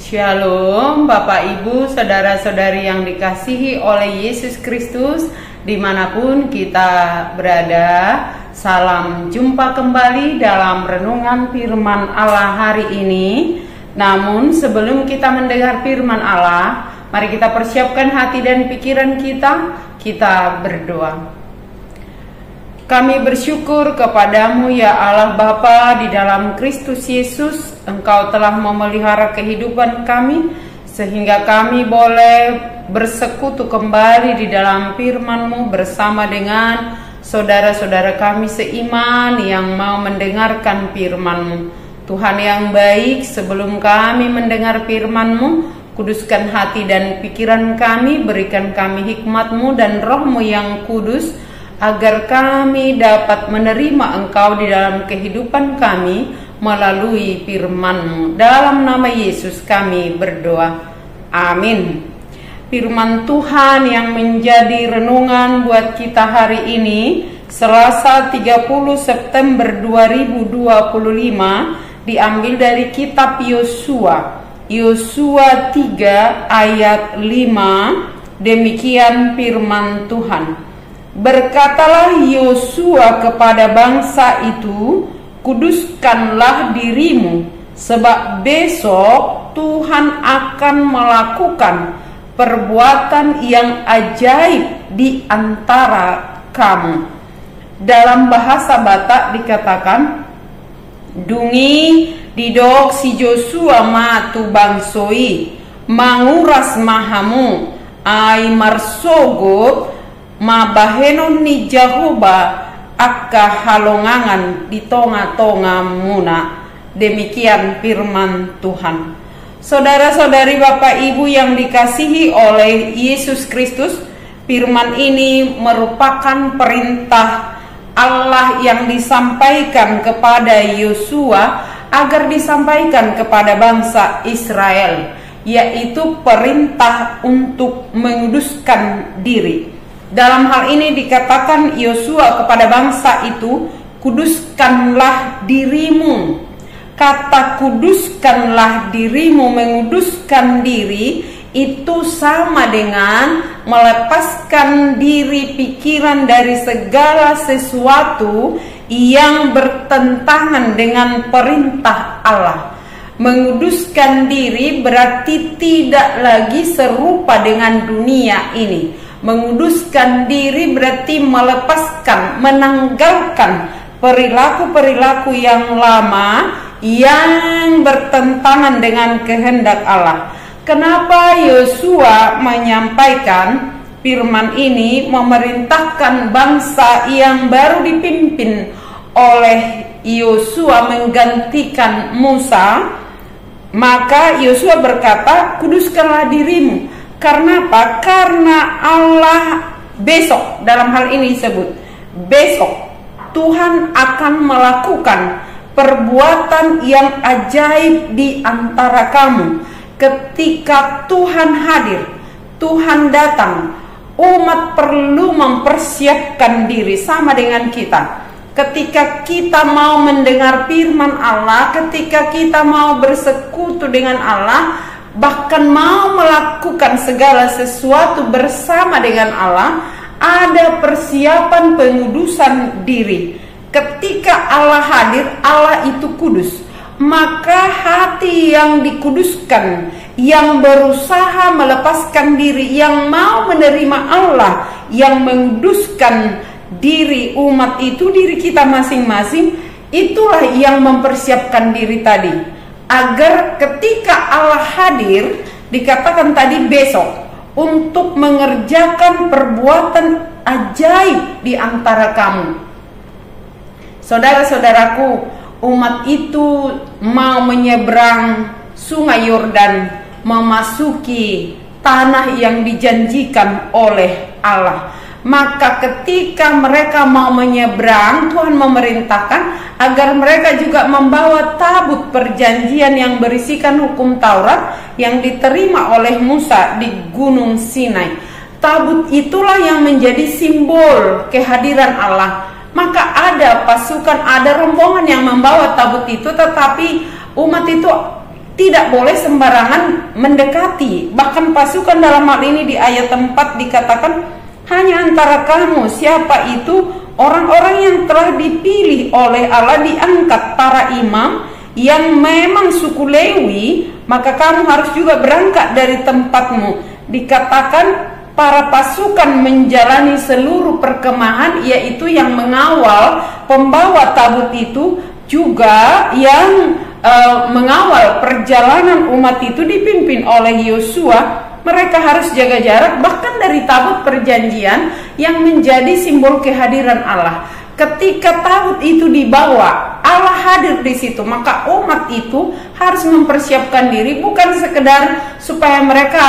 Shalom Bapak Ibu, saudara-saudari yang dikasihi oleh Yesus Kristus dimanapun kita berada. Salam jumpa kembali dalam renungan firman Allah hari ini. Namun sebelum kita mendengar firman Allah, mari kita persiapkan hati dan pikiran kita berdoa. Kami bersyukur kepadamu ya Allah Bapa di dalam Kristus Yesus. Engkau telah memelihara kehidupan kami sehingga kami boleh bersekutu kembali di dalam firman-Mu bersama dengan saudara-saudara kami seiman yang mau mendengarkan firman-Mu. Tuhan yang baik, sebelum kami mendengar firman-Mu, kuduskan hati dan pikiran kami, berikan kami hikmat-Mu dan Roh-Mu yang kudus, agar kami dapat menerima Engkau di dalam kehidupan kami melalui firman-Mu. Dalam nama Yesus kami berdoa. Amin. Firman Tuhan yang menjadi renungan buat kita hari ini, Selasa 30 September 2025, diambil dari kitab Yosua. Yosua 3 ayat 5, demikian firman Tuhan. Berkatalah Yosua kepada bangsa itu, kuduskanlah dirimu, sebab besok Tuhan akan melakukan perbuatan yang ajaib di antara kamu. Dalam bahasa Batak dikatakan, dungi didok si Yosua matu bangsoi, manguras mahamu, ai marsogot, mabahenon ni Jehovah akka halongangan di tonga-tonga muna. Demikian firman Tuhan. Saudara-saudari Bapak Ibu yang dikasihi oleh Yesus Kristus, firman ini merupakan perintah Allah yang disampaikan kepada Yosua agar disampaikan kepada bangsa Israel, yaitu perintah untuk menguduskan diri. Dalam hal ini dikatakan Yosua kepada bangsa itu, kuduskanlah dirimu. Kata kuduskanlah dirimu, menguduskan diri, itu sama dengan melepaskan diri pikiran dari segala sesuatu yang bertentangan dengan perintah Allah. Menguduskan diri berarti tidak lagi serupa dengan dunia ini. Menguduskan diri berarti melepaskan, menanggalkan perilaku-perilaku yang lama yang bertentangan dengan kehendak Allah. Kenapa Yosua menyampaikan firman ini, memerintahkan bangsa yang baru dipimpin oleh Yosua menggantikan Musa? Maka Yosua berkata, kuduskanlah dirimu. Karena apa? Karena Allah besok, dalam hal ini disebut besok, Tuhan akan melakukan perbuatan yang ajaib di antara kamu. Ketika Tuhan hadir, Tuhan datang, umat perlu mempersiapkan diri sama dengan kita. Ketika kita mau mendengar firman Allah, ketika kita mau bersekutu dengan Allah, bahkan mau melakukan segala sesuatu bersama dengan Allah, ada persiapan pengudusan diri. Ketika Allah hadir, Allah itu kudus. Maka hati yang dikuduskan, yang berusaha melepaskan diri, yang mau menerima Allah, yang menguduskan diri umat itu, diri kita masing-masing, itulah yang mempersiapkan diri tadi. Agar ketika Allah hadir, dikatakan tadi besok, untuk mengerjakan perbuatan ajaib di antara kamu. Saudara-saudaraku, umat itu mau menyeberang sungai Yordan, memasuki tanah yang dijanjikan oleh Allah. Maka ketika mereka mau menyeberang, Tuhan memerintahkan agar mereka juga membawa tabut perjanjian yang berisikan hukum Taurat yang diterima oleh Musa di Gunung Sinai. Tabut itulah yang menjadi simbol kehadiran Allah. Maka ada pasukan, ada rombongan yang membawa tabut itu, tetapi umat itu tidak boleh sembarangan mendekati. Bahkan pasukan dalam hal ini di ayat 4 dikatakan, hanya antara kamu, siapa itu? Orang-orang yang telah dipilih oleh Allah, diangkat para imam yang memang suku Lewi, maka kamu harus juga berangkat dari tempatmu. Dikatakan para pasukan menjalani seluruh perkemahan, yaitu yang mengawal pembawa tabut itu, juga yang mengawal perjalanan umat itu dipimpin oleh Yosua. Mereka harus jaga jarak bahkan dari tabut perjanjian yang menjadi simbol kehadiran Allah. Ketika tabut itu dibawa, Allah hadir di situ, maka umat itu harus mempersiapkan diri, bukan sekedar supaya mereka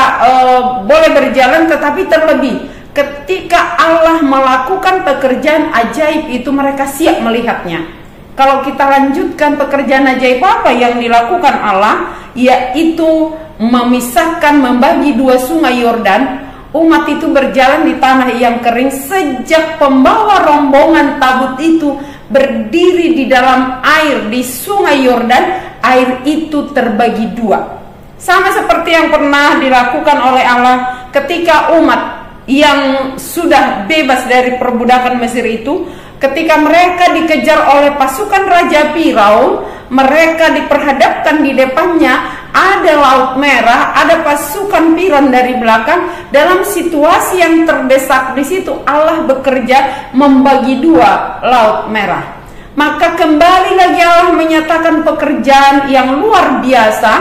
boleh berjalan, tetapi terlebih ketika Allah melakukan pekerjaan ajaib itu mereka siap melihatnya. Kalau kita lanjutkan pekerjaan ajaib apa yang dilakukan Allah, yaitu memisahkan, membagi dua sungai Yordan. Umat itu berjalan di tanah yang kering sejak pembawa rombongan tabut itu berdiri di dalam air di sungai Yordan. Air itu terbagi dua, sama seperti yang pernah dilakukan oleh Allah ketika umat yang sudah bebas dari perbudakan Mesir itu, ketika mereka dikejar oleh pasukan Raja Firaun, mereka diperhadapkan di depannya ada Laut Merah, ada pasukan Firaun dari belakang. Dalam situasi yang terdesak di situ, Allah bekerja membagi dua Laut Merah. Maka kembali lagi Allah menyatakan pekerjaan yang luar biasa.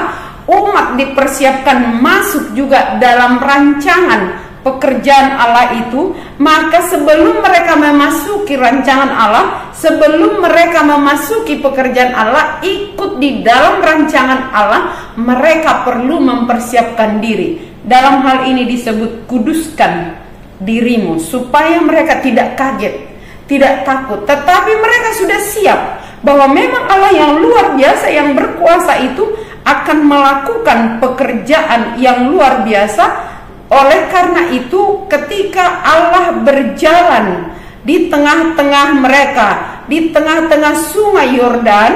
Umat dipersiapkan masuk juga dalam rancangan pekerjaan Allah itu. Maka sebelum mereka memasuki rancangan Allah, sebelum mereka memasuki pekerjaan Allah, ikut di dalam rancangan Allah, mereka perlu mempersiapkan diri. Dalam hal ini disebut kuduskan dirimu, supaya mereka tidak kaget, tidak takut, tetapi mereka sudah siap bahwa memang Allah yang luar biasa, yang berkuasa itu akan melakukan pekerjaan yang luar biasa. Oleh karena itu, ketika Allah berjalan di tengah-tengah mereka, di tengah-tengah sungai Yordan,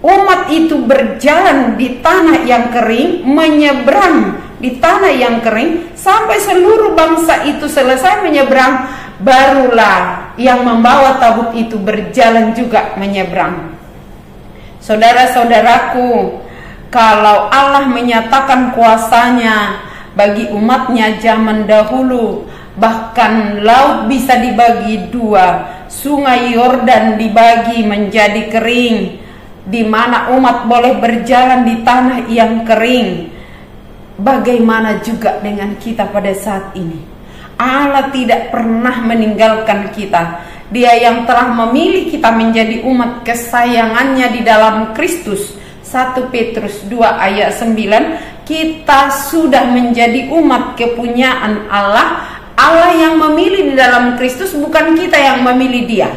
umat itu berjalan di tanah yang kering, menyeberang di tanah yang kering, sampai seluruh bangsa itu selesai menyeberang, barulah yang membawa tabut itu berjalan juga menyeberang. Saudara-saudaraku, kalau Allah menyatakan kuasanya bagi umatnya zaman dahulu, bahkan laut bisa dibagi dua, sungai Yordan dibagi menjadi kering, di mana umat boleh berjalan di tanah yang kering. Bagaimana juga dengan kita pada saat ini? Allah tidak pernah meninggalkan kita. Dia yang telah memilih kita menjadi umat kesayangannya di dalam Kristus. 1 Petrus 2 ayat 9, kita sudah menjadi umat kepunyaan Allah. Allah yang memilih di dalam Kristus, bukan kita yang memilih dia.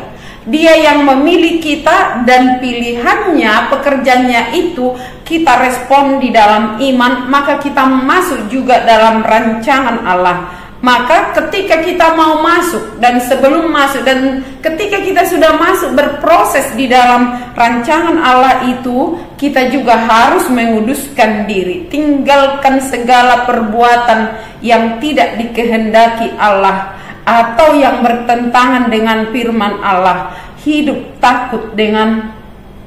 Dia yang memilih kita, dan pilihannya, pekerjaannya itu kita respon di dalam iman, maka kita masuk juga dalam rancangan Allah. Maka ketika kita mau masuk, dan sebelum masuk, dan ketika kita sudah masuk berproses di dalam rancangan Allah itu, kita juga harus menguduskan diri, tinggalkan segala perbuatan yang tidak dikehendaki Allah atau yang bertentangan dengan firman Allah. Hidup takut dengan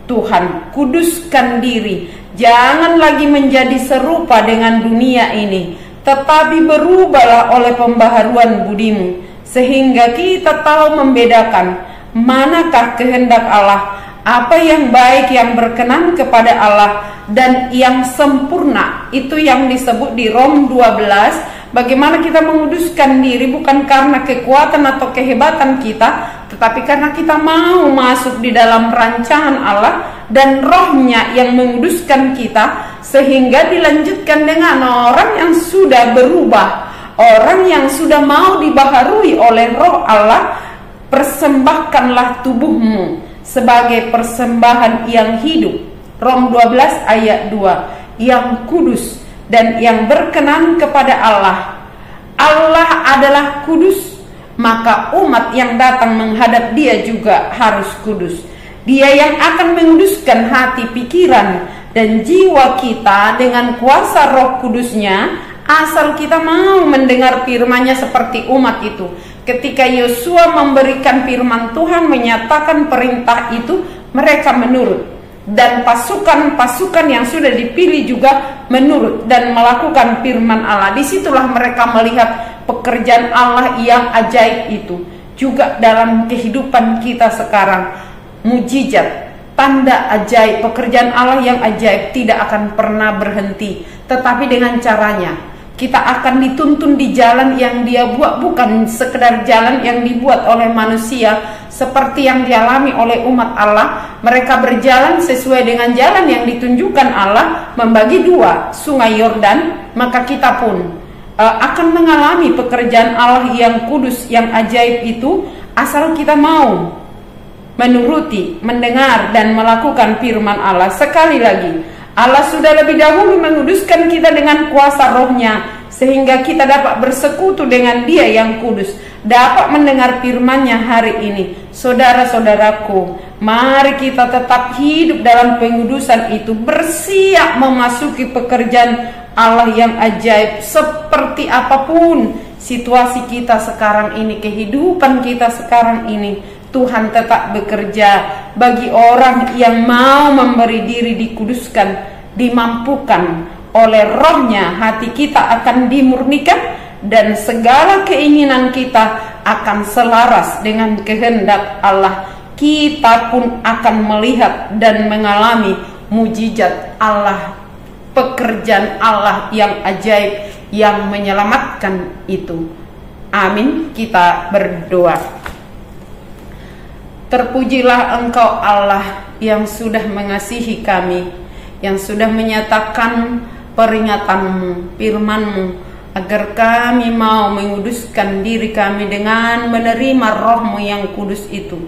Tuhan, kuduskan diri, jangan lagi menjadi serupa dengan dunia ini, tetapi berubahlah oleh pembaharuan budimu, sehingga kita tahu membedakan manakah kehendak Allah, apa yang baik, yang berkenan kepada Allah, dan yang sempurna. Itu yang disebut di Rom 12. Bagaimana kita menguduskan diri, bukan karena kekuatan atau kehebatan kita, tetapi karena kita mau masuk di dalam rancangan Allah, dan rohnya yang menguduskan kita, sehingga dilanjutkan dengan orang yang sudah berubah, orang yang sudah mau dibaharui oleh roh Allah. Persembahkanlah tubuhmu sebagai persembahan yang hidup, Rom 12 ayat 2, yang kudus dan yang berkenan kepada Allah. Allah adalah kudus, maka umat yang datang menghadap dia juga harus kudus. Dia yang akan menguduskan hati, pikiran, dan jiwa kita dengan kuasa Roh Kudus-Nya, asal kita mau mendengar firman-Nya seperti umat itu. Ketika Yosua memberikan firman Tuhan, menyatakan perintah itu, mereka menurut. Dan pasukan-pasukan yang sudah dipilih juga menurut dan melakukan firman Allah. Disitulah mereka melihat pekerjaan Allah yang ajaib itu. Juga dalam kehidupan kita sekarang, mujizat, tanda ajaib, pekerjaan Allah yang ajaib tidak akan pernah berhenti. Tetapi dengan caranya, kita akan dituntun di jalan yang Dia buat, bukan sekedar jalan yang dibuat oleh manusia seperti yang dialami oleh umat Allah. Mereka berjalan sesuai dengan jalan yang ditunjukkan Allah, membagi dua sungai Yordan. Maka kita pun akan mengalami pekerjaan Allah yang kudus, yang ajaib itu, asal kita mau menuruti, mendengar, dan melakukan firman Allah. Sekali lagi, Allah sudah lebih dahulu menguduskan kita dengan kuasa Roh-Nya, sehingga kita dapat bersekutu dengan Dia yang kudus, dapat mendengar firman-Nya hari ini. Saudara-saudaraku, mari kita tetap hidup dalam pengudusan itu, bersiap memasuki pekerjaan Allah yang ajaib. Seperti apapun situasi kita sekarang ini, kehidupan kita sekarang ini, Tuhan tetap bekerja bagi orang yang mau memberi diri dikuduskan, dimampukan oleh Roh-Nya. Hati kita akan dimurnikan dan segala keinginan kita akan selaras dengan kehendak Allah. Kita pun akan melihat dan mengalami mujizat Allah, pekerjaan Allah yang ajaib yang menyelamatkan itu. Amin. Kita berdoa. Terpujilah Engkau Allah yang sudah mengasihi kami, yang sudah menyatakan peringatan-Mu, firman-Mu, agar kami mau menguduskan diri kami dengan menerima Roh-Mu yang kudus itu,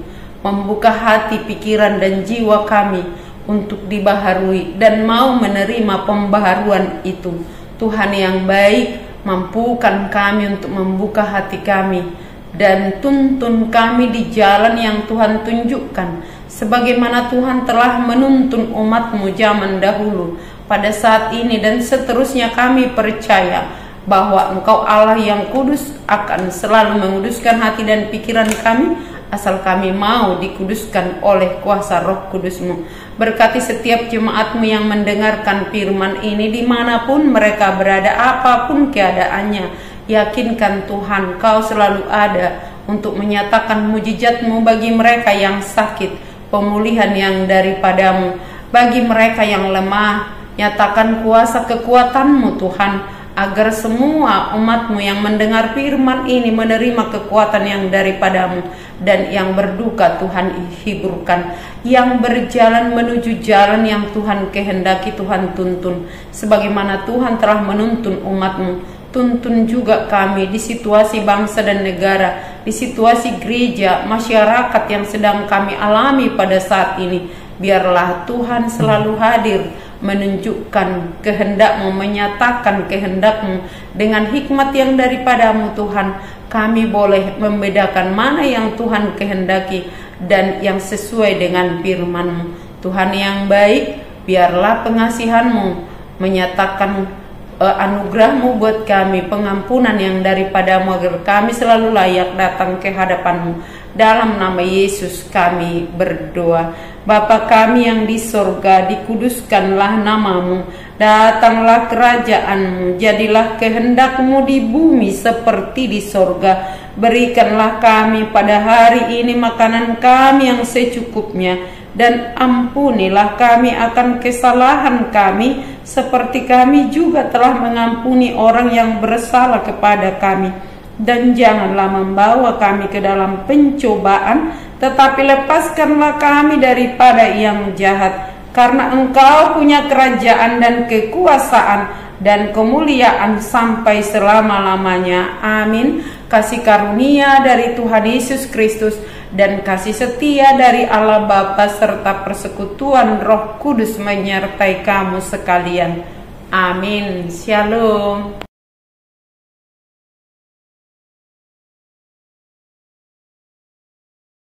membuka hati, pikiran, dan jiwa kami untuk dibaharui dan mau menerima pembaharuan itu. Tuhan yang baik, mampukan kami untuk membuka hati kami dan tuntun kami di jalan yang Tuhan tunjukkan, sebagaimana Tuhan telah menuntun umat-Mu zaman dahulu, pada saat ini dan seterusnya. Kami percaya bahwa Engkau Allah yang kudus akan selalu menguduskan hati dan pikiran kami, asal kami mau dikuduskan oleh kuasa Roh Kudus-Mu. Berkati setiap jemaat-Mu yang mendengarkan firman ini dimanapun mereka berada, apapun keadaannya. Yakinkan Tuhan, Kau selalu ada untuk menyatakan mujizat-Mu bagi mereka yang sakit, pemulihan yang daripada-Mu. Bagi mereka yang lemah, nyatakan kuasa kekuatan-Mu Tuhan, agar semua umat-Mu yang mendengar firman ini menerima kekuatan yang daripada-Mu. Dan yang berduka Tuhan hiburkan, yang berjalan menuju jalan yang Tuhan kehendaki, Tuhan tuntun, sebagaimana Tuhan telah menuntun umat-Mu. Tuntun juga kami di situasi bangsa dan negara, di situasi gereja, masyarakat yang sedang kami alami pada saat ini. Biarlah Tuhan selalu hadir, menunjukkan kehendak-Mu, menyatakan kehendak-Mu dengan hikmat yang daripada-Mu Tuhan. Kami boleh membedakan mana yang Tuhan kehendaki dan yang sesuai dengan firman-Mu. Tuhan yang baik, biarlah pengasihan-Mu menyatakan anugerah-Mu buat kami, pengampunan yang daripada-Mu, agar kami selalu layak datang ke hadapan-Mu. Dalam nama Yesus kami berdoa. Bapa kami yang di sorga, dikuduskanlah nama-Mu, datanglah kerajaan-Mu, jadilah kehendak-Mu di bumi seperti di sorga. Berikanlah kami pada hari ini makanan kami yang secukupnya, dan ampunilah kami akan kesalahan kami, seperti kami juga telah mengampuni orang yang bersalah kepada kami. Dan janganlah membawa kami ke dalam pencobaan, tetapi lepaskanlah kami daripada yang jahat. Karena Engkau punya kerajaan dan kekuasaan dan kemuliaan sampai selama-lamanya. Amin. Kasih karunia dari Tuhan Yesus Kristus dan kasih setia dari Allah Bapa serta persekutuan Roh Kudus menyertai kamu sekalian. Amin. Shalom.